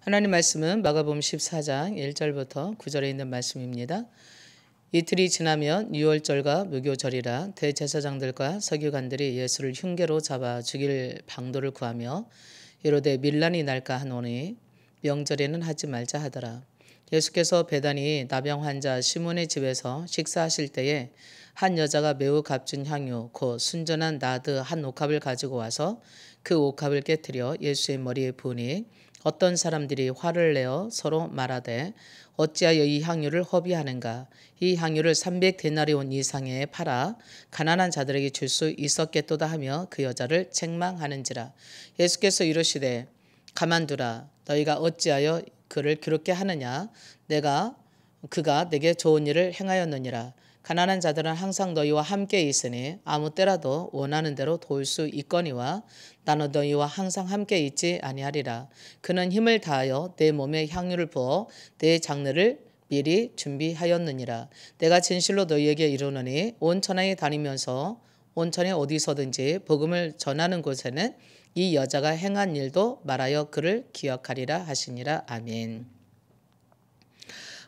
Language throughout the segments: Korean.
하나님 말씀은 마가복음 14장 1절부터 9절에 있는 말씀입니다. 이틀이 지나면 유월절과 무교절이라 대제사장들과 서기관들이 예수를 흉계로 잡아 죽일 방도를 구하며 이르되 밀란이 날까 하노니 명절에는 하지 말자 하더라. 예수께서 베다니 나병 환자 시몬의 집에서 식사하실 때에 한 여자가 매우 값진 향유 곧 순전한 나드 한 옥합을 가지고 와서 그 옥합을 깨뜨려 예수의 머리에 부으니 어떤 사람들이 화를 내어 서로 말하되 어찌하여 이 향유를 허비하는가. 이 향유를 300데나리온 이상에 팔아 가난한 자들에게 줄 수 있었겠도다 하며 그 여자를 책망하는지라. 예수께서 이르시되 가만두라. 너희가 어찌하여 그를 그렇게 하느냐. 그가 내게 좋은 일을 행하였느니라. 가난한 자들은 항상 너희와 함께 있으니 아무 때라도 원하는 대로 도울 수 있거니와 나는 너희와 항상 함께 있지 아니하리라. 그는 힘을 다하여 내 몸에 향유를 부어 내 장례를 미리 준비하였느니라. 내가 진실로 너희에게 이르노니 온 천하에 다니면서 온 천에 어디서든지 복음을 전하는 곳에는 이 여자가 행한 일도 말하여 그를 기억하리라 하시니라. 아멘.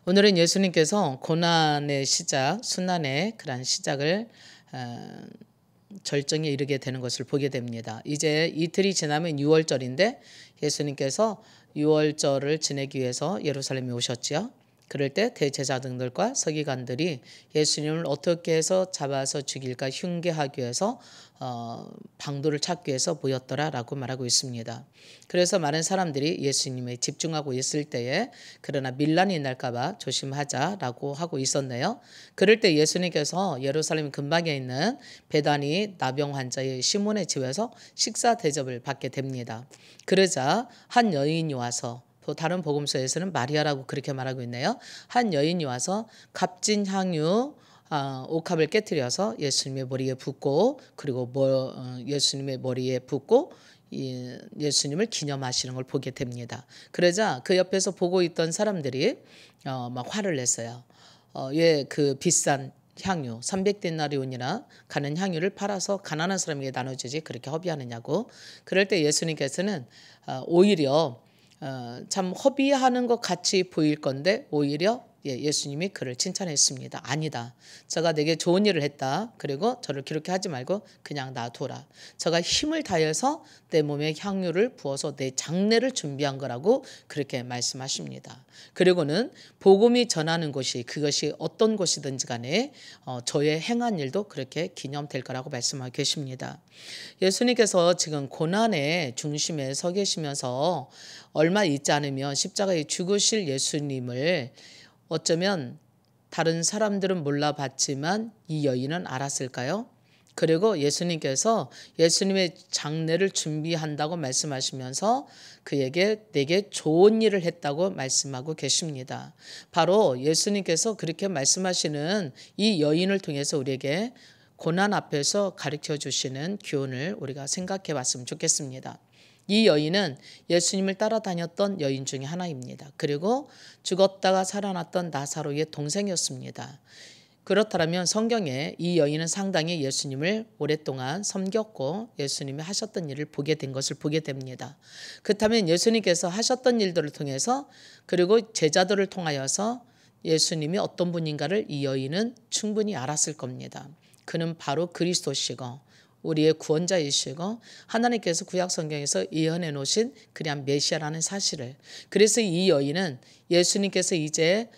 오늘은 예수님께서 고난의 시작, 순환의 그런 시작을 절정에 이르게 되는 것을 보게 됩니다. 이제 이틀이 지나면 유월절인데 예수님께서 유월절을 지내기 위해서 예루살렘에 오셨지요. 그럴 때 대제사장들과 서기관들이 예수님을 어떻게 해서 잡아서 죽일까 흉계하기 위해서 방도를 찾기 위해서 모였더라라고 말하고 있습니다. 그래서 많은 사람들이 예수님에 집중하고 있을 때에 그러나 밀란이 날까 봐 조심하자라고 하고 있었네요. 그럴 때 예수님께서 예루살렘 근방에 있는 베다니 나병 환자의 시몬의 집에서 식사 대접을 받게 됩니다. 그러자 한 여인이 와서 또 다른 복음서에서는 마리아라고 그렇게 말하고 있네요. 한 여인이 와서 값진 향유 옥합을 깨뜨려서 예수님의 머리에 붓고 그리고 예수님의 머리에 붓고 예수님을 기념하시는 걸 보게 됩니다. 그러자 그 옆에서 보고 있던 사람들이 막 화를 냈어요. 왜 그 비싼 향유 300데나리온이나 가는 향유를 팔아서 가난한 사람에게 나눠주지 그렇게 허비하느냐고. 그럴 때 예수님께서는 오히려 참 허비하는 것 같이 보일 건데 오히려 예수님이 그를 칭찬했습니다. 아니다. 저가 내게 좋은 일을 했다. 그리고 저를 그렇게 하지 말고 그냥 놔둬라. 저가 힘을 다해서 내 몸에 향유를 부어서 내 장례를 준비한 거라고 그렇게 말씀하십니다. 그리고는 복음이 전하는 곳이 그것이 어떤 곳이든지 간에 저의 행한 일도 그렇게 기념될 거라고 말씀하고 계십니다. 예수님께서 지금 고난의 중심에 서 계시면서 얼마 있지 않으면 십자가에 죽으실 예수님을 어쩌면 다른 사람들은 몰라봤지만 이 여인은 알았을까요? 그리고 예수님께서 예수님의 장례를 준비한다고 말씀하시면서 그에게 내게 좋은 일을 했다고 말씀하고 계십니다. 바로 예수님께서 그렇게 말씀하시는 이 여인을 통해서 우리에게 고난 앞에서 가르쳐 주시는 교훈을 우리가 생각해 봤으면 좋겠습니다. 이 여인은 예수님을 따라다녔던 여인 중에 하나입니다. 그리고 죽었다가 살아났던 나사로의 동생이었습니다. 그렇다면 성경에 이 여인은 상당히 예수님을 오랫동안 섬겼고 예수님이 하셨던 일을 보게 된 것을 보게 됩니다. 그렇다면 예수님께서 하셨던 일들을 통해서 그리고 제자들을 통하여서 예수님이 어떤 분인가를 이 여인은 충분히 알았을 겁니다. 그는 바로 그리스도시고 우리의 구원자이시고 하나님께서 구약 성경에서 예언해 놓으신 그냥 메시아라는 사실을. 그래서 이 여인은 예수님께서 이제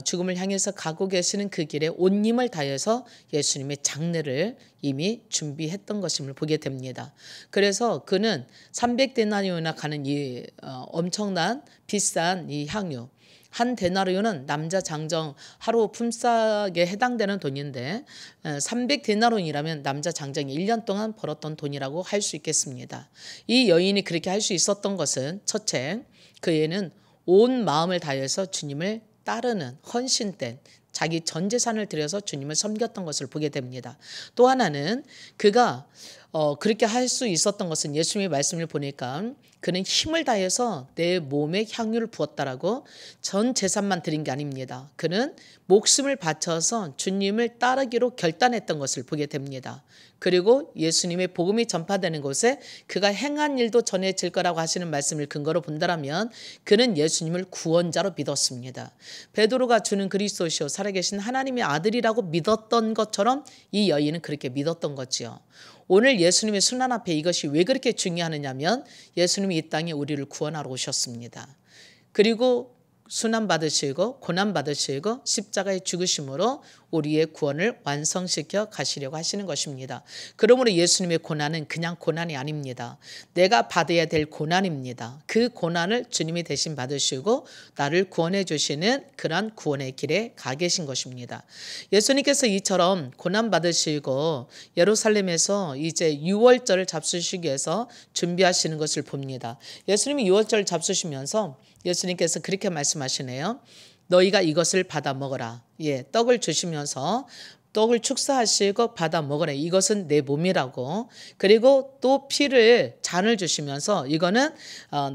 죽음을 향해서 가고 계시는 그 길에 온 힘을 다해서 예수님의 장례를 이미 준비했던 것임을 보게 됩니다. 그래서 그는 300데나리온이나 가는 이 엄청난 비싼 이 향유 한 데나리온은 남자 장정 하루 품삯에 해당되는 돈인데 300데나리온이라면 남자 장정이 1년 동안 벌었던 돈이라고 할 수 있겠습니다. 이 여인이 그렇게 할 수 있었던 것은 첫째, 그 애는 온 마음을 다해서 주님을 따르는 헌신된 자기 전 재산을 들여서 주님을 섬겼던 것을 보게 됩니다. 또 하나는 그가 그렇게 할 수 있었던 것은 예수님의 말씀을 보니까 그는 힘을 다해서 내 몸에 향유를 부었다라고 전 재산만 드린 게 아닙니다. 그는 목숨을 바쳐서 주님을 따르기로 결단했던 것을 보게 됩니다. 그리고 예수님의 복음이 전파되는 곳에 그가 행한 일도 전해질 거라고 하시는 말씀을 근거로 본다면 그는 예수님을 구원자로 믿었습니다. 베드로가 주는 그리스도시요 살아계신 하나님의 아들이라고 믿었던 것처럼 이 여인은 그렇게 믿었던 거지요. 오늘 예수님의 순환 앞에 이것이 왜 그렇게 중요하느냐면 예수님이 이 땅에 우리를 구원하러 오셨습니다. 그리고 순환 받으시고 고난 받으시고 십자가의 죽으심으로 우리의 구원을 완성시켜 가시려고 하시는 것입니다. 그러므로 예수님의 고난은 그냥 고난이 아닙니다. 내가 받아야 될 고난입니다. 그 고난을 주님이 대신 받으시고 나를 구원해 주시는 그러한 구원의 길에 가 계신 것입니다. 예수님께서 이처럼 고난 받으시고 예루살렘에서 이제 유월절을 잡수시기 위해서 준비하시는 것을 봅니다. 예수님이 유월절을 잡수시면서 예수님께서 그렇게 말씀하시네요. 너희가 이것을 받아 먹어라. 떡을 주시면서 떡을 축사하시고 받아 먹으라. 이것은 내 몸이라고. 그리고 또 피를 잔을 주시면서 이거는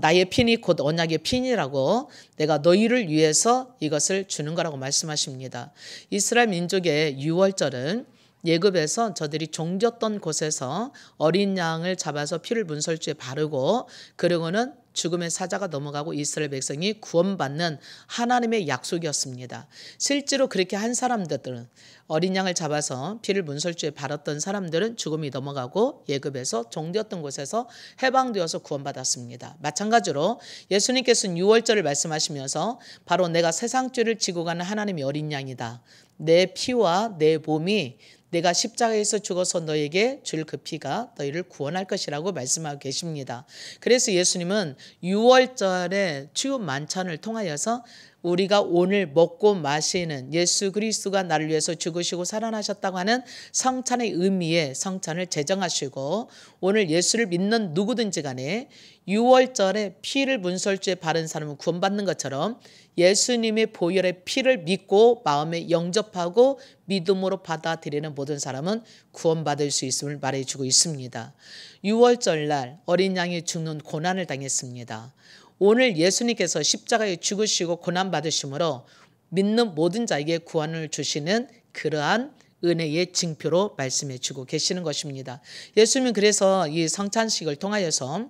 나의 피니 곧 언약의 피니라고 내가 너희를 위해서 이것을 주는 거라고 말씀하십니다. 이스라엘 민족의 유월절은 예굽에서 저들이 종졌던 곳에서 어린 양을 잡아서 피를 문설주에 바르고 그리고는 죽음의 사자가 넘어가고 이스라엘 백성이 구원받는 하나님의 약속이었습니다. 실제로 그렇게 한 사람들은 어린 양을 잡아서 피를 문설주에 바랐던 사람들은 죽음이 넘어가고 예굽에서 종되었던 곳에서 해방되어서 구원받았습니다. 마찬가지로 예수님께서는 유월절을 말씀하시면서 바로 내가 세상 죄를 지고 가는 하나님의 어린 양이다. 내 피와 내 몸이 내가 십자가에서 죽어서 너에게 줄 그 피가 너희를 구원할 것이라고 말씀하고 계십니다. 그래서 예수님은 유월절의 추유 만찬을 통하여서 우리가 오늘 먹고 마시는 예수 그리스도가 나를 위해서 죽으시고 살아나셨다고 하는 성찬의 의미에 성찬을 제정하시고 오늘 예수를 믿는 누구든지 간에 유월절에 피를 문설주에 바른 사람은 구원받는 것처럼 예수님의 보혈의 피를 믿고 마음에 영접하고 믿음으로 받아들이는 모든 사람은 구원받을 수 있음을 말해주고 있습니다. 유월절날 어린 양이 죽는 고난을 당했습니다. 오늘 예수님께서 십자가에 죽으시고 고난받으심으로 믿는 모든 자에게 구원을 주시는 그러한 은혜의 징표로 말씀해 주고 계시는 것입니다. 예수님은 그래서 이 성찬식을 통하여서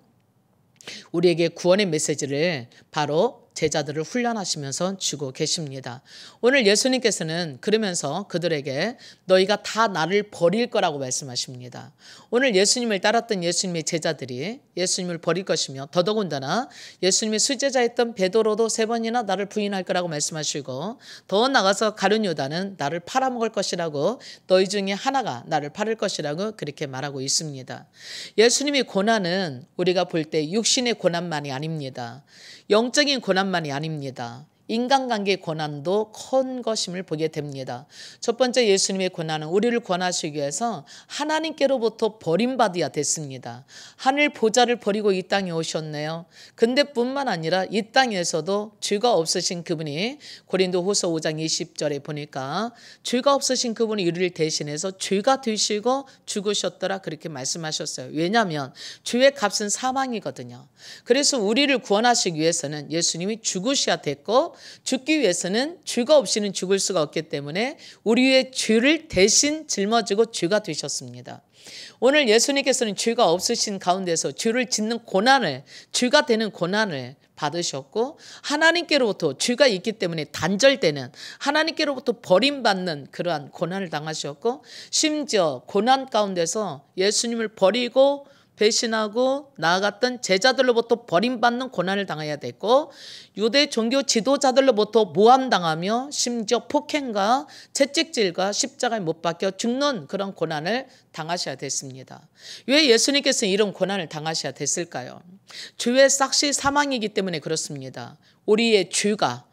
우리에게 구원의 메시지를 바로 제자들을 훈련하시면서 주고 계십니다. 오늘 예수님께서는 그러면서 그들에게 너희가 다 나를 버릴 거라고 말씀하십니다. 오늘 예수님을 따랐던 예수님의 제자들이 예수님을 버릴 것이며 더더군다나 예수님의 수제자였던 베드로도 3번이나 나를 부인할 거라고 말씀하시고 더 나가서 가룟 유다는 나를 팔아먹을 것이라고 너희 중에 하나가 나를 팔을 것이라고 그렇게 말하고 있습니다. 예수님의 고난은 우리가 볼 때 육신의 고난만이 아닙니다. 영적인 고난만이 아닙니다. 인간관계의 고난도 큰 것임을 보게 됩니다. 첫 번째 예수님의 고난은 우리를 구원하시기 위해서 하나님께로부터 버림받아야 됐습니다. 하늘 보좌를 버리고 이 땅에 오셨네요. 근데 뿐만 아니라 이 땅에서도 죄가 없으신 그분이 고린도후서 5장 20절에 보니까 죄가 없으신 그분이 우리를 대신해서 죄가 되시고 죽으셨더라 그렇게 말씀하셨어요. 왜냐하면 죄의 값은 사망이거든요. 그래서 우리를 구원하시기 위해서는 예수님이 죽으셔야 됐고 죽기 위해서는 죄가 없이는 죽을 수가 없기 때문에 우리의 죄를 대신 짊어지고 죄가 되셨습니다. 오늘 예수님께서는 죄가 없으신 가운데서 죄를 짓는 고난을 죄가 되는 고난을 받으셨고 하나님께로부터 죄가 있기 때문에 단절되는 하나님께로부터 버림받는 그러한 고난을 당하셨고 심지어 고난 가운데서 예수님을 버리고 배신하고 나아갔던 제자들로부터 버림받는 고난을 당해야 됐고 유대 종교 지도자들로부터 모함당하며 심지어 폭행과 채찍질과 십자가에 못 박혀 죽는 그런 고난을 당하셔야 됐습니다. 왜 예수님께서 이런 고난을 당하셔야 됐을까요? 죄의 삭시 사망이기 때문에 그렇습니다. 우리의 죄가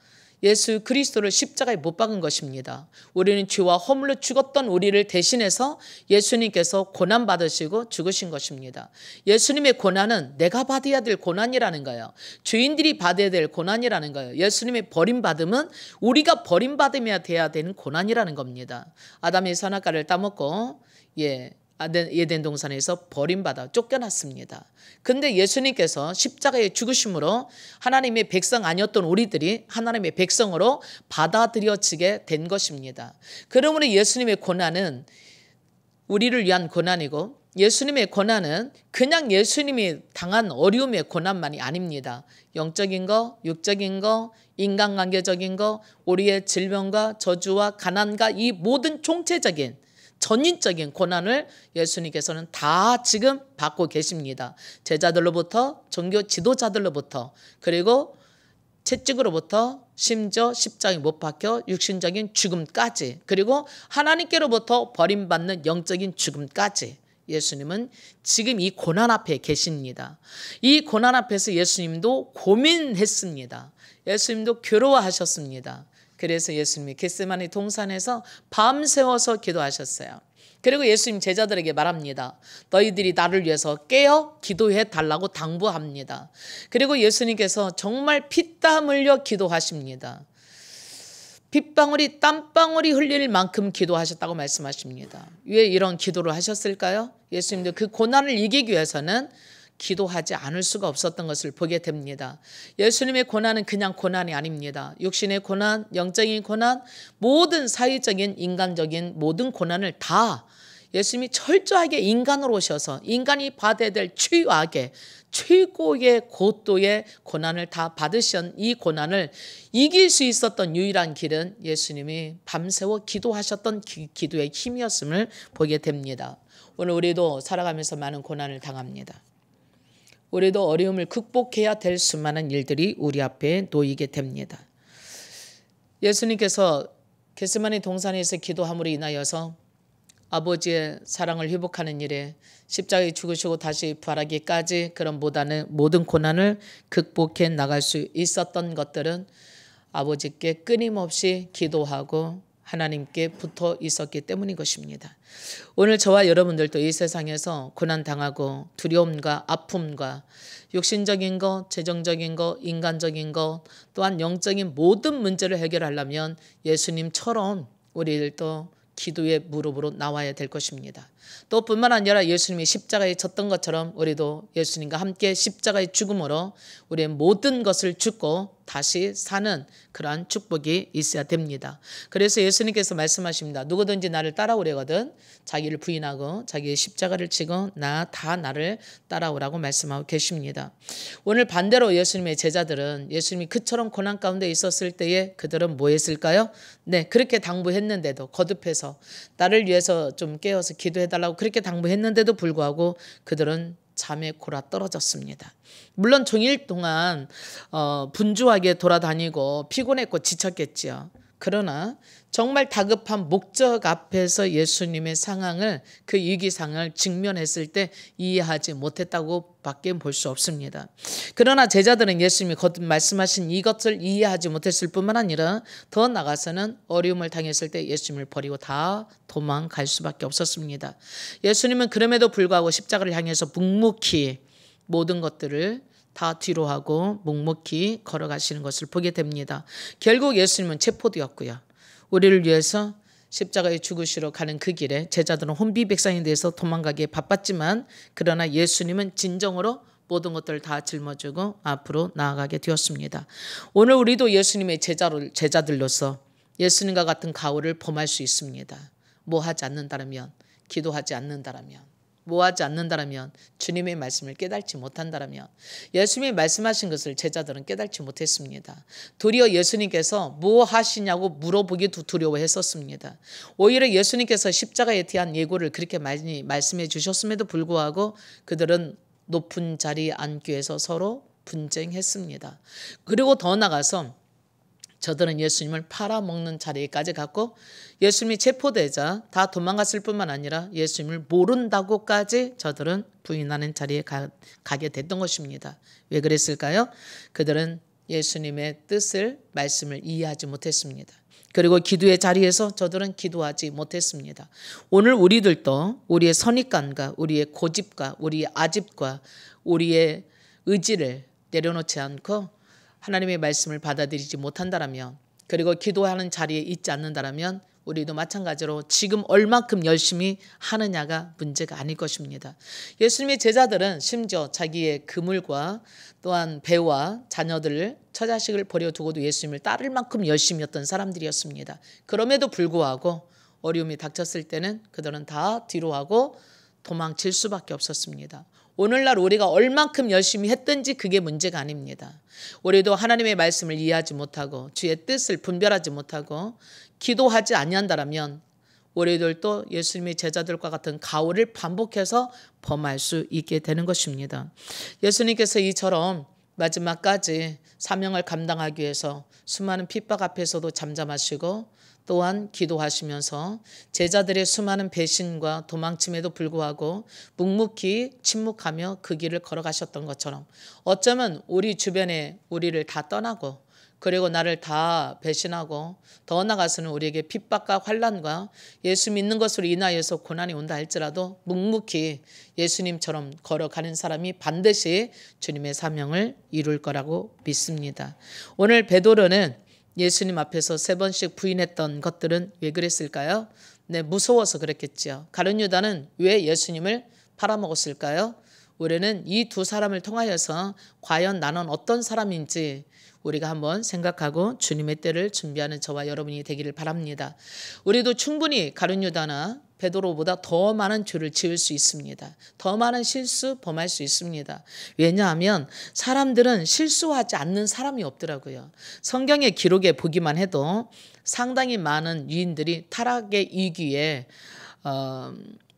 예수 그리스도를 십자가에 못 박은 것입니다. 우리는 죄와 허물로 죽었던 우리를 대신해서 예수님께서 고난받으시고 죽으신 것입니다. 예수님의 고난은 내가 받아야 될 고난이라는 거예요. 죄인들이 받아야 될 고난이라는 거예요. 예수님의 버림받음은 우리가 버림받으면 돼야 되는 고난이라는 겁니다. 아담이 선악과를 따먹고 에덴 동산에서 버림받아 쫓겨났습니다. 근데 예수님께서 십자가에 죽으심으로 하나님의 백성 아니었던 우리들이 하나님의 백성으로 받아들여지게 된 것입니다. 그러므로 예수님의 고난은 우리를 위한 고난이고 예수님의 고난은 그냥 예수님이 당한 어려움의 고난만이 아닙니다. 영적인 거, 육적인 거, 인간관계적인 거, 우리의 질병과 저주와 가난과 이 모든 총체적인 전인적인 고난을 예수님께서는 다 지금 받고 계십니다. 제자들로부터 종교 지도자들로부터 그리고 채찍으로부터 심지어 십자가에 못 박혀 육신적인 죽음까지 그리고 하나님께로부터 버림받는 영적인 죽음까지 예수님은 지금 이 고난 앞에 계십니다. 이 고난 앞에서 예수님도 고민했습니다. 예수님도 괴로워하셨습니다. 그래서 예수님이 겟세마네 동산에서 밤새워서 기도하셨어요. 그리고 예수님 제자들에게 말합니다. 너희들이 나를 위해서 깨어 기도해 달라고 당부합니다. 그리고 예수님께서 정말 피땀 흘려 기도하십니다. 핏방울이 땀방울이 흘릴 만큼 기도하셨다고 말씀하십니다. 왜 이런 기도를 하셨을까요? 예수님도 그 고난을 이기기 위해서는 기도하지 않을 수가 없었던 것을 보게 됩니다. 예수님의 고난은 그냥 고난이 아닙니다. 육신의 고난, 영적인 고난, 모든 사회적인 인간적인 모든 고난을 다 예수님이 철저하게 인간으로 오셔서 인간이 받아야 될 최악의 최고의 고도의 고난을 다 받으신 이 고난을 이길 수 있었던 유일한 길은 예수님이 밤새워 기도하셨던 기도의 힘이었음을 보게 됩니다. 오늘 우리도 살아가면서 많은 고난을 당합니다. 우리도 어려움을 극복해야 될 수많은 일들이 우리 앞에 놓이게 됩니다. 예수님께서 겟세마네 동산에서 기도함으로 인하여서 아버지의 사랑을 회복하는 일에 십자가에 죽으시고 다시 부활하기까지 그런 모든 고난을 극복해 나갈 수 있었던 것들은 아버지께 끊임없이 기도하고 하나님께 붙어 있었기 때문인 것입니다. 오늘 저와 여러분들도 이 세상에서 고난당하고 두려움과 아픔과 육신적인 것, 재정적인 것, 인간적인 것 또한 영적인 모든 문제를 해결하려면 예수님처럼 우리들도 기도의 무릎으로 나와야 될 것입니다. 또 뿐만 아니라 예수님이 십자가에 졌던 것처럼 우리도 예수님과 함께 십자가의 죽음으로 우리의 모든 것을 죽고 다시 사는 그러한 축복이 있어야 됩니다. 그래서 예수님께서 말씀하십니다. 누구든지 나를 따라오려거든 자기를 부인하고 자기의 십자가를 지고 나를 따라오라고 말씀하고 계십니다. 오늘 반대로 예수님의 제자들은 예수님이 그처럼 고난 가운데 있었을 때에 그들은 뭐 했을까요? 네, 그렇게 당부했는데도 거듭해서 나를 위해서 좀 깨어서 기도해달라고 그렇게 당부했는데도 불구하고 그들은 잠에 골아 떨어졌습니다. 물론 종일 동안 분주하게 돌아다니고 피곤했고 지쳤겠지요. 그러나 정말 다급한 목적 앞에서 예수님의 상황을 그 위기상을 직면했을 때 이해하지 못했다고 밖에 볼 수 없습니다. 그러나 제자들은 예수님이 거듭 말씀하신 이것을 이해하지 못했을 뿐만 아니라 더 나아가서는 어려움을 당했을 때 예수님을 버리고 다 도망갈 수밖에 없었습니다. 예수님은 그럼에도 불구하고 십자가를 향해서 묵묵히 모든 것들을 다 뒤로 하고 묵묵히 걸어가시는 것을 보게 됩니다. 결국 예수님은 체포되었고요. 우리를 위해서 십자가에 죽으시러 가는 그 길에 제자들은 혼비백산이 돼서 도망가기에 바빴지만 그러나 예수님은 진정으로 모든 것들을 다 짊어지고 앞으로 나아가게 되었습니다. 오늘 우리도 예수님의 제자들로서 예수님과 같은 가오를 범할 수 있습니다. 뭐 하지 않는다면, 기도하지 않는다면, 뭐 하지 않는다면, 주님의 말씀을 깨닫지 못한다면, 예수님이 말씀하신 것을 제자들은 깨닫지 못했습니다. 도리어 예수님께서 뭐 하시냐고 물어보기도 두려워했었습니다. 오히려 예수님께서 십자가에 대한 예고를 그렇게 많이 말씀해 주셨음에도 불구하고 그들은 높은 자리에 앉기 위해서 서로 분쟁했습니다. 그리고 더 나가서 저들은 예수님을 팔아먹는 자리까지 갔고 예수님이 체포되자 다 도망갔을 뿐만 아니라 예수님을 모른다고까지 저들은 부인하는 자리에 가게 됐던 것입니다. 왜 그랬을까요? 그들은 예수님의 뜻을 말씀을 이해하지 못했습니다. 그리고 기도의 자리에서 저들은 기도하지 못했습니다. 오늘 우리들도 우리의 선입관과 우리의 고집과 우리의 아집과 우리의 의지를 내려놓지 않고 하나님의 말씀을 받아들이지 못한다면 그리고 기도하는 자리에 있지 않는다면 우리도 마찬가지로 지금 얼만큼 열심히 하느냐가 문제가 아닐 것입니다. 예수님의 제자들은 심지어 자기의 그물과 또한 배와 자녀들을 처자식을 버려두고도 예수님을 따를 만큼 열심히 했던 사람들이었습니다. 그럼에도 불구하고 어려움이 닥쳤을 때는 그들은 다 뒤로하고 도망칠 수밖에 없었습니다. 오늘날 우리가 얼만큼 열심히 했든지 그게 문제가 아닙니다. 우리도 하나님의 말씀을 이해하지 못하고 주의 뜻을 분별하지 못하고 기도하지 아니한다면 우리들도 예수님의 제자들과 같은 가오를 반복해서 범할 수 있게 되는 것입니다. 예수님께서 이처럼 마지막까지 사명을 감당하기 위해서 수많은 핍박 앞에서도 잠잠하시고 또한 기도하시면서 제자들의 수많은 배신과 도망침에도 불구하고 묵묵히 침묵하며 그 길을 걸어가셨던 것처럼 어쩌면 우리 주변에 우리를 다 떠나고 그리고 나를 다 배신하고 더 나아가서는 우리에게 핍박과 환난과 예수 믿는 것으로 인하여서 고난이 온다 할지라도 묵묵히 예수님처럼 걸어가는 사람이 반드시 주님의 사명을 이룰 거라고 믿습니다. 오늘 베드로는 예수님 앞에서 3번씩 부인했던 것들은 왜 그랬을까요? 네, 무서워서 그랬겠죠. 가룟 유다는 왜 예수님을 팔아먹었을까요? 우리는 이 두 사람을 통하여서 과연 나는 어떤 사람인지 우리가 한번 생각하고 주님의 때를 준비하는 저와 여러분이 되기를 바랍니다. 우리도 충분히 가룟 유다나 베드로보다 더 많은 죄를 지을 수 있습니다. 더 많은 실수 범할 수 있습니다. 왜냐하면 사람들은 실수하지 않는 사람이 없더라고요. 성경의 기록에 보기만 해도 상당히 많은 유인들이 타락의 이기에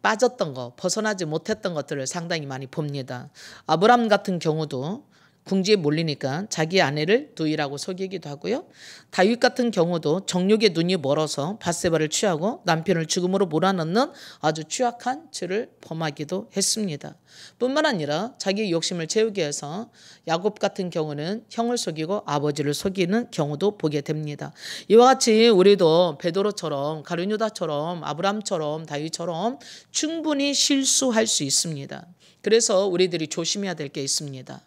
빠졌던 것, 벗어나지 못했던 것들을 상당히 많이 봅니다. 아브람 같은 경우도 궁지에 몰리니까 자기 아내를 누이라고 속이기도 하고요. 다윗 같은 경우도 정욕의 눈이 멀어서 밧세바를 취하고 남편을 죽음으로 몰아넣는 아주 취약한 죄를 범하기도 했습니다. 뿐만 아니라 자기 욕심을 채우기 위해서 야곱 같은 경우는 형을 속이고 아버지를 속이는 경우도 보게 됩니다. 이와 같이 우리도 베드로처럼 가룟 유다처럼 아브람처럼 다윗처럼 충분히 실수할 수 있습니다. 그래서 우리들이 조심해야 될 게 있습니다.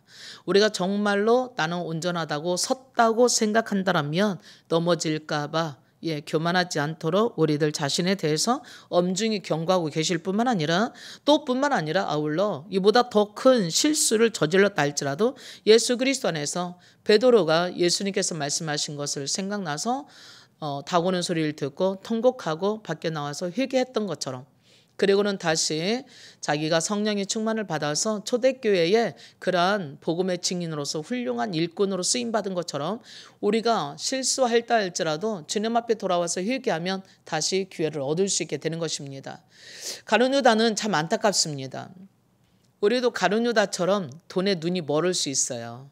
우리가 정말로 나는 온전하다고 섰다고 생각한다면 넘어질까 봐 교만하지 않도록 우리들 자신에 대해서 엄중히 경고하고 계실 뿐만 아니라 아울러 이보다 더 큰 실수를 저질렀다 할지라도 예수 그리스도 안에서 베드로가 예수님께서 말씀하신 것을 생각나서 다고는 소리를 듣고 통곡하고 밖에 나와서 회개했던 것처럼 그리고는 다시 자기가 성령의 충만을 받아서 초대교회에 그러한 복음의 증인으로서 훌륭한 일꾼으로 쓰임받은 것처럼 우리가 실수할다 할지라도 주님 앞에 돌아와서 회개하면 다시 기회를 얻을 수 있게 되는 것입니다. 가룟 유다는 참 안타깝습니다. 우리도 가룟 유다처럼 돈에 눈이 멀을 수 있어요.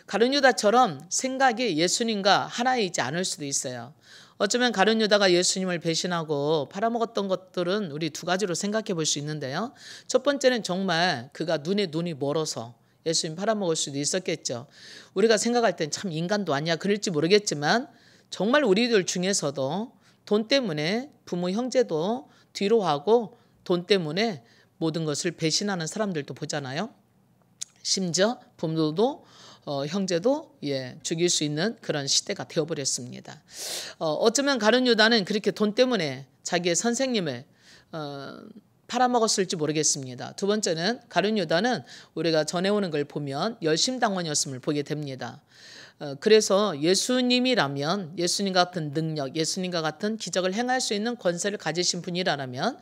가룟 유다처럼 생각이 예수님과 하나이지 않을 수도 있어요. 어쩌면 가룟 유다가 예수님을 배신하고 팔아먹었던 것들은 우리 두 가지로 생각해 볼 수 있는데요. 첫 번째는 정말 그가 눈이 멀어서 예수님 팔아먹을 수도 있었겠죠. 우리가 생각할 땐 참 인간도 아니야 그럴지 모르겠지만 정말 우리들 중에서도 돈 때문에 부모 형제도 뒤로 하고 돈 때문에 모든 것을 배신하는 사람들도 보잖아요. 심지어 부모도 형제도 죽일 수 있는 그런 시대가 되어버렸습니다. 어쩌면 가룟 유다는 그렇게 돈 때문에 자기의 선생님을 팔아먹었을지 모르겠습니다. 두 번째는 가룟 유다는 우리가 전해오는 걸 보면 열심당원이었음을 보게 됩니다. 그래서 예수님이라면 예수님 같은 능력, 예수님과 같은 기적을 행할 수 있는 권세를 가지신 분이라면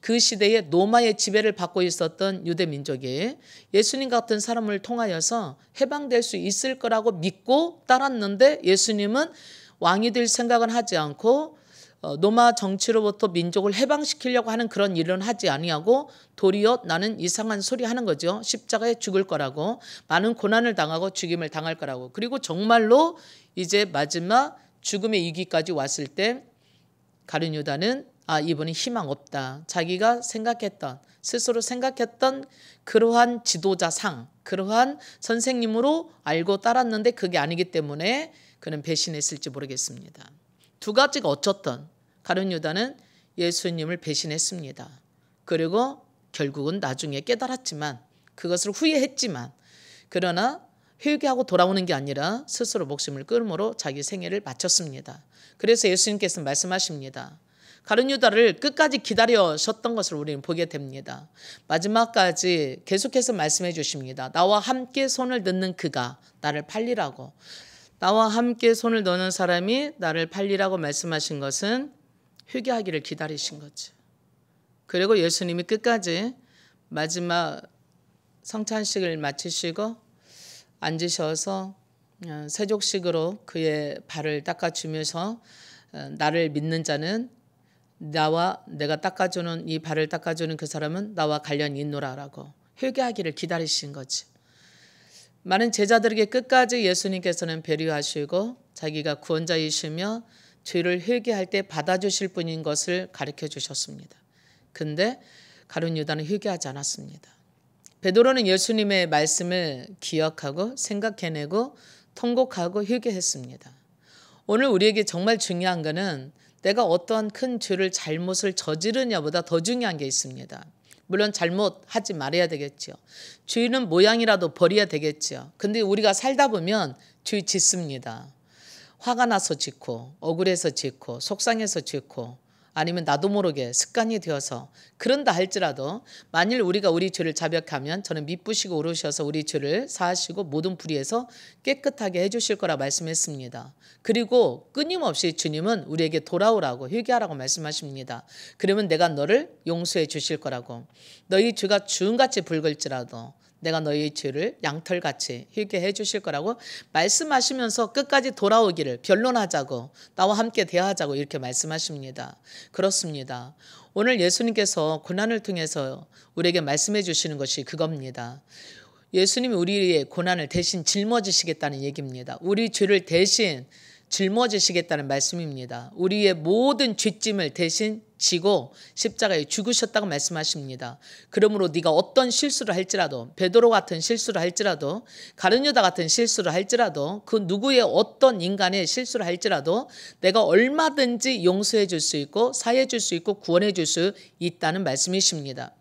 그 시대에 로마의 지배를 받고 있었던 유대 민족이 예수님 같은 사람을 통하여서 해방될 수 있을 거라고 믿고 따랐는데 예수님은 왕이 될 생각은 하지 않고 로마 정치로부터 민족을 해방시키려고 하는 그런 일은 하지 아니하고 도리어 나는 이상한 소리 하는 거죠. 십자가에 죽을 거라고 많은 고난을 당하고 죽임을 당할 거라고. 그리고 정말로 이제 마지막 죽음의 위기까지 왔을 때 가룟 유다는 이분은 희망 없다. 자기가 스스로 생각했던 그러한 지도자상, 그러한 선생님으로 알고 따랐는데 그게 아니기 때문에 그는 배신했을지 모르겠습니다. 두 가지가 어쨌든 가룟 유다는 예수님을 배신했습니다. 그리고 결국은 나중에 깨달았지만 그것을 후회했지만 그러나 회개하고 돌아오는 게 아니라 스스로 목숨을 끊음으로 자기 생애를 마쳤습니다. 그래서 예수님께서 말씀하십니다. 가룟 유다를 끝까지 기다려셨던 것을 우리는 보게 됩니다. 마지막까지 계속해서 말씀해 주십니다. 나와 함께 손을 넣는 그가 나를 팔리라고. 나와 함께 손을 넣는 사람이 나를 팔리라고 말씀하신 것은 회개하기를 기다리신 거죠. 그리고 예수님이 끝까지 마지막 성찬식을 마치시고 앉으셔서 세족식으로 그의 발을 닦아주면서 나를 믿는 자는 나와 내가 닦아주는 이 발을 닦아주는 그 사람은 나와 관련이 있노라라고 회개하기를 기다리신 거지. 많은 제자들에게 끝까지 예수님께서는 배려하시고 자기가 구원자이시며 죄를 회개할 때 받아주실 분인 것을 가르쳐 주셨습니다. 근데 가룟 유다는 회개하지 않았습니다. 베드로는 예수님의 말씀을 기억하고 생각해내고 통곡하고 회개했습니다. 오늘 우리에게 정말 중요한 것은 내가 어떠한 큰 죄를 잘못을 저지르냐보다 더 중요한 게 있습니다. 물론 잘못하지 말아야 되겠죠. 죄는 모양이라도 버려야 되겠죠. 근데 우리가 살다 보면 죄 짓습니다. 화가 나서 짓고 억울해서 짓고 속상해서 짓고 아니면 나도 모르게 습관이 되어서 그런다 할지라도 만일 우리가 우리 죄를 자백하면 저는 미쁘시고 오르셔서 우리 죄를 사하시고 모든 불의에서 깨끗하게 해주실 거라 말씀했습니다. 그리고 끊임없이 주님은 우리에게 돌아오라고 회개하라고 말씀하십니다. 그러면 내가 너를 용서해 주실 거라고. 너희 죄가 주음같이 붉을지라도 내가 너희 죄를 양털같이 회개해 주실 거라고 말씀하시면서 끝까지 돌아오기를 변론하자고 나와 함께 대화하자고 이렇게 말씀하십니다. 그렇습니다. 오늘 예수님께서 고난을 통해서 우리에게 말씀해 주시는 것이 그겁니다. 예수님이 우리의 고난을 대신 짊어지시겠다는 얘기입니다. 우리 죄를 대신 짊어지시겠다는 말씀입니다. 우리의 모든 죄짐을 대신 지고 십자가에 죽으셨다고 말씀하십니다. 그러므로 네가 어떤 실수를 할지라도 베드로 같은 실수를 할지라도 가룟 유다 같은 실수를 할지라도 그 누구의 어떤 인간의 실수를 할지라도 내가 얼마든지 용서해 줄 수 있고 사해 줄 수 있고 구원해 줄 수 있다는 말씀이십니다.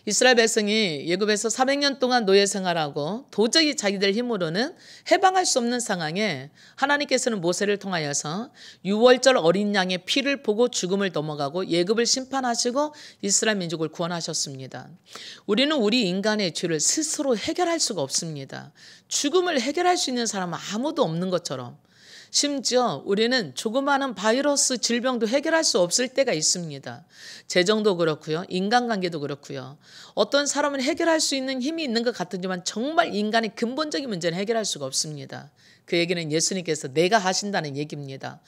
이스라엘 백성이 예굽에서 400년 동안 노예 생활하고 도저히 자기들 힘으로는 해방할 수 없는 상황에 하나님께서는 모세를 통하여서 유월절 어린 양의 피를 보고 죽음을 넘어가고 예굽을 심판하시고 이스라엘 민족을 구원하셨습니다. 우리는 우리 인간의 죄를 스스로 해결할 수가 없습니다. 죽음을 해결할 수 있는 사람은 아무도 없는 것처럼 심지어 우리는 조그마한 바이러스 질병도 해결할 수 없을 때가 있습니다. 재정도 그렇고요. 인간관계도 그렇고요. 어떤 사람은 해결할 수 있는 힘이 있는 것 같지만 정말 인간의 근본적인 문제는 해결할 수가 없습니다. 그 얘기는 예수님께서 내가 하신다는 얘기입니다.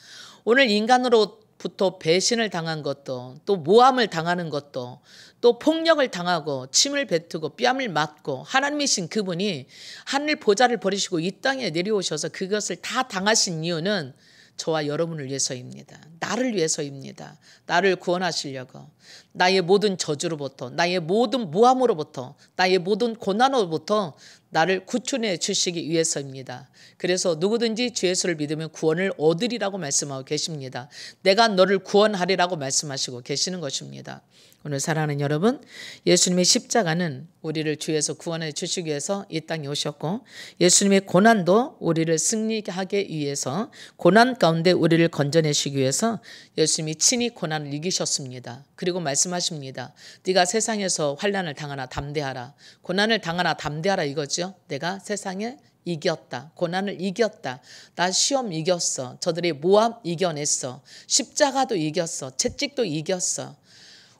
오늘 인간으로부터 배신을 당한 것도 또 모함을 당하는 것도 또 폭력을 당하고 침을 뱉고 뺨을 맞고 하나님이신 그분이 하늘 보좌를 버리시고 이 땅에 내려오셔서 그것을 다 당하신 이유는 저와 여러분을 위해서입니다. 나를 위해서입니다. 나를 구원하시려고 나의 모든 저주로부터 나의 모든 모함으로부터 나의 모든 고난으로부터 나를 구출해 주시기 위해서입니다. 그래서 누구든지 주 예수를 믿으면 구원을 얻으리라고 말씀하고 계십니다. 내가 너를 구원하리라고 말씀하시고 계시는 것입니다. 오늘 사랑하는 여러분, 예수님의 십자가는 우리를 주에서 구원해 주시기 위해서 이 땅에 오셨고 예수님의 고난도 우리를 승리하게 위해서 고난 가운데 우리를 건져내시기 위해서 예수님이 친히 고난을 이기셨습니다. 그리고 말씀하십니다. 네가 세상에서 환난을 당하나 담대하라. 고난을 당하나 담대하라 이거죠. 내가 세상에 이겼다. 고난을 이겼다. 나 시험 이겼어. 저들의 모함 이겨냈어. 십자가도 이겼어. 채찍도 이겼어.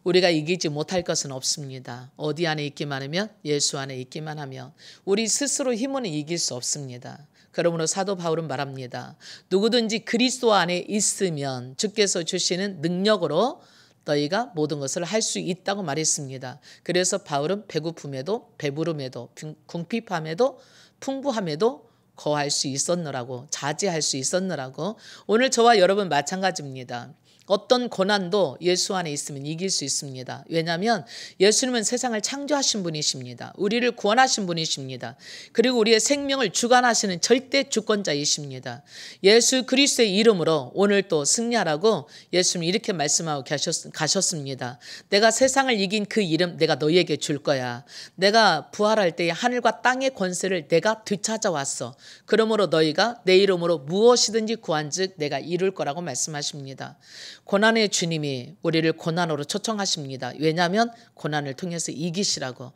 우리가 이기지 못할 것은 없습니다. 어디 안에 있기만 하면 예수 안에 있기만 하면 우리 스스로 힘은 이길 수 없습니다. 그러므로 사도 바울은 말합니다. 누구든지 그리스도 안에 있으면 주께서 주시는 능력으로 너희가 모든 것을 할 수 있다고 말했습니다. 그래서 바울은 배고픔에도 배부름에도 궁핍함에도 풍부함에도 거할 수 있었느라고 자제할 수 있었느라고 오늘 저와 여러분 마찬가지입니다. 어떤 고난도 예수 안에 있으면 이길 수 있습니다. 왜냐하면 예수님은 세상을 창조하신 분이십니다. 우리를 구원하신 분이십니다. 그리고 우리의 생명을 주관하시는 절대 주권자이십니다. 예수 그리스도의 이름으로 오늘 또 승리하라고 예수님이 이렇게 말씀하고 가셨습니다. 내가 세상을 이긴 그 이름 내가 너희에게 줄 거야. 내가 부활할 때에 하늘과 땅의 권세를 내가 되찾아왔어. 그러므로 너희가 내 이름으로 무엇이든지 구한즉 내가 이룰 거라고 말씀하십니다. 고난의 주님이 우리를 고난으로 초청하십니다. 왜냐하면 고난을 통해서 이기시라고.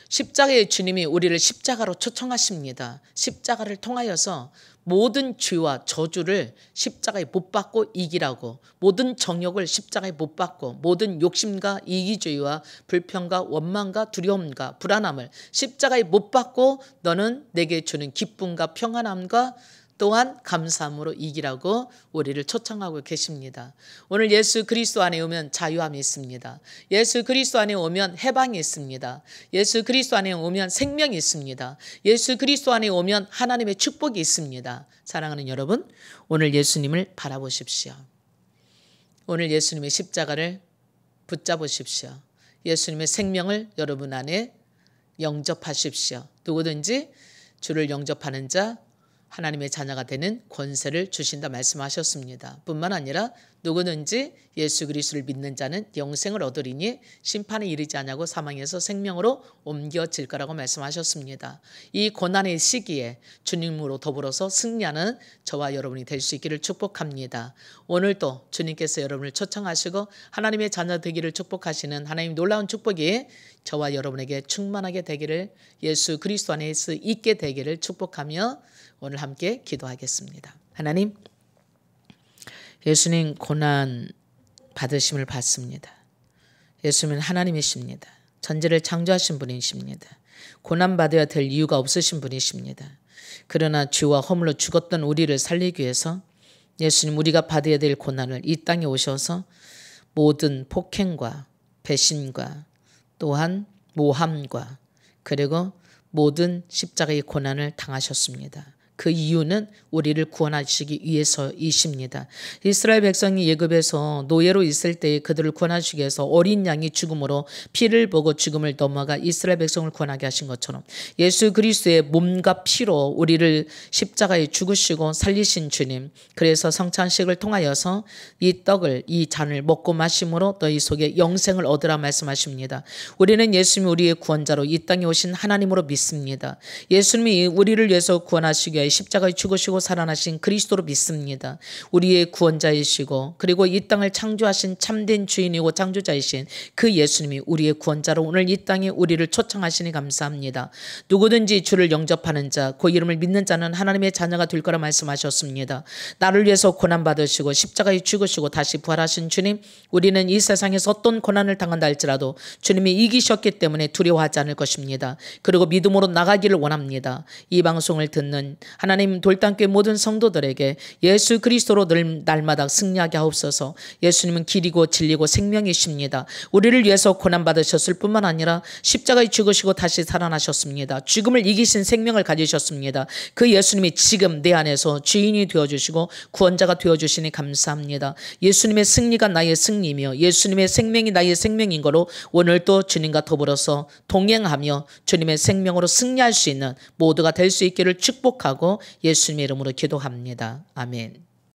십자가의 주님이 우리를 십자가로 초청하십니다. 십자가를 통하여서 모든 죄와 저주를 십자가에 못 박고 이기라고. 모든 정욕을 십자가에 못 박고 모든 욕심과 이기주의와 불평과 원망과 두려움과 불안함을 십자가에 못 박고 너는 내게 주는 기쁨과 평안함과 또한 감사함으로 이기라고 우리를 초청하고 계십니다. 오늘 예수 그리스도 안에 오면 자유함이 있습니다. 예수 그리스도 안에 오면 해방이 있습니다. 예수 그리스도 안에 오면 생명이 있습니다. 예수 그리스도 안에 오면 하나님의 축복이 있습니다. 사랑하는 여러분, 오늘 예수님을 바라보십시오. 오늘 예수님의 십자가를 붙잡으십시오. 예수님의 생명을 여러분 안에 영접하십시오. 누구든지 주를 영접하는 자 하나님의 자녀가 되는 권세를 주신다 말씀하셨습니다. 뿐만 아니라 누구든지 예수 그리스도를 믿는 자는 영생을 얻으리니 심판에 이르지 아니하고 사망에서 생명으로 옮겨질 거라고 말씀하셨습니다. 이 고난의 시기에 주님으로 더불어서 승리하는 저와 여러분이 될 수 있기를 축복합니다. 오늘도 주님께서 여러분을 초청하시고 하나님의 자녀 되기를 축복하시는 하나님 놀라운 축복이 저와 여러분에게 충만하게 되기를 예수 그리스도 안에서 있게 되기를 축복하며 오늘 함께 기도하겠습니다. 하나님, 예수님 고난 받으심을 받습니다. 예수님은 하나님이십니다. 전제를 창조하신 분이십니다. 고난 받아야 될 이유가 없으신 분이십니다. 그러나 죄와 허물로 죽었던 우리를 살리기 위해서 예수님 우리가 받아야 될 고난을 이 땅에 오셔서 모든 폭행과 배신과 또한 모함과 그리고 모든 십자가의 고난을 당하셨습니다. 그 이유는 우리를 구원하시기 위해서이십니다. 이스라엘 백성이 애굽에서 노예로 있을 때 그들을 구원하시기 위해서 어린 양이 죽음으로 피를 보고 죽음을 넘어가 이스라엘 백성을 구원하게 하신 것처럼 예수 그리스도의 몸과 피로 우리를 십자가에 죽으시고 살리신 주님, 그래서 성찬식을 통하여서 이 떡을 이 잔을 먹고 마심으로 너희 속에 영생을 얻으라 말씀하십니다. 우리는 예수님이 우리의 구원자로 이 땅에 오신 하나님으로 믿습니다. 예수님이 우리를 위해서 구원하시기 위해 십자가에 죽으시고 살아나신 그리스도로 믿습니다. 우리의 구원자이시고 그리고 이 땅을 창조하신 참된 주인이고 창조자이신 그 예수님이 우리의 구원자로 오늘 이 땅에 우리를 초청하시니 감사합니다. 누구든지 주를 영접하는 자, 그 이름을 믿는 자는 하나님의 자녀가 될 거라 말씀하셨습니다. 나를 위해서 고난받으시고 십자가에 죽으시고 다시 부활하신 주님, 우리는 이 세상에서 어떤 고난을 당한다 할지라도 주님이 이기셨기 때문에 두려워하지 않을 것입니다. 그리고 믿음으로 나가기를 원합니다. 이 방송을 듣는 하나님 돌담교회 모든 성도들에게 예수 그리스도로 늘 날마다 승리하게 하옵소서. 예수님은 길이고 진리고 생명이십니다. 우리를 위해서 고난받으셨을 뿐만 아니라 십자가에 죽으시고 다시 살아나셨습니다. 죽음을 이기신 생명을 가지셨습니다. 그 예수님이 지금 내 안에서 주인이 되어주시고 구원자가 되어주시니 감사합니다. 예수님의 승리가 나의 승리이며 예수님의 생명이 나의 생명인 거로 오늘도 주님과 더불어서 동행하며 주님의 생명으로 승리할 수 있는 모두가 될 수 있기를 축복하고 예수님의 이름으로 기도합니다. 아멘.